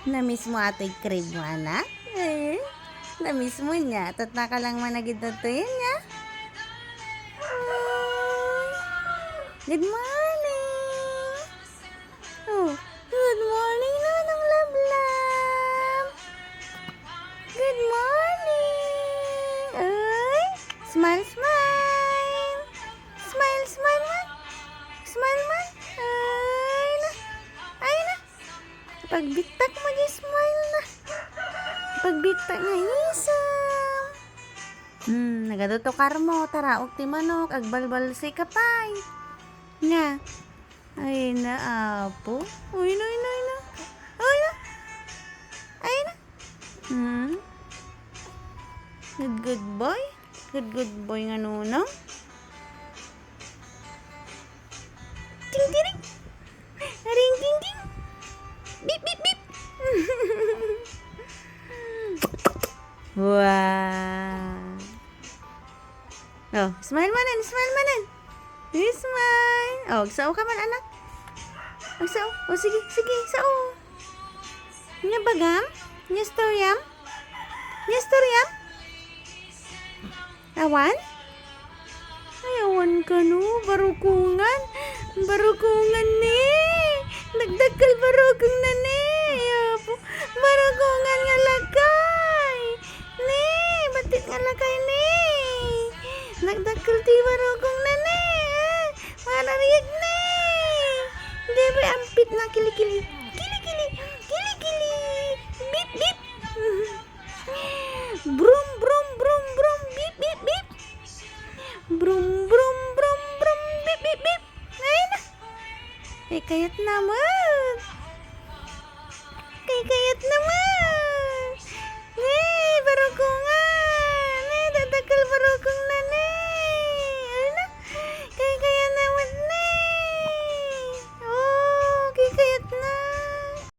Namiss mo ato'y crib mo, anak? Namiss mo niya. Tatna ka lang managid na to yun niya. Good morning! Oh, good morning, Nonong Lablab! Good morning! Ay! Smile, smile! Smile, smile man! Smile man! Ay na! Ay na! Pagbitak mo di smile na! Pagbitak nga isam! Nagadutukar mo, tara, ukti manok, agbalbal si kapay. Nga. Ay na, apo. Uy na, uy na, uy na. Uy na. Ay na. Good boy. Good boy nga nunong. Ting, tiring. Ring, ting, ting. Bip, bip, bip. Wow. Oh, smile manan, smile manan. Smile. Oh, sao ka man, anak? Oh, sao? Oh, sige, sige, sao? Nya bagam? Nya storyam? Nya storyam? Awan? Ay, awan ka no, barukungan. Barukungan ni. Nagdagkal barukung na ni. Apo, barukungan nga lakay. Ni, batit nga lakay ni. Nagdagkal ti barukung na ni. Marariyag ni. Di ba ampit na kilikili. Kilikili. Kilikili. Bip, bip. Brum, brum, brum, brum. Bip, bip, bip. Brum, brum, brum, brum. Bip, bip, bip. Ay na. Kayat naman. Kayat naman.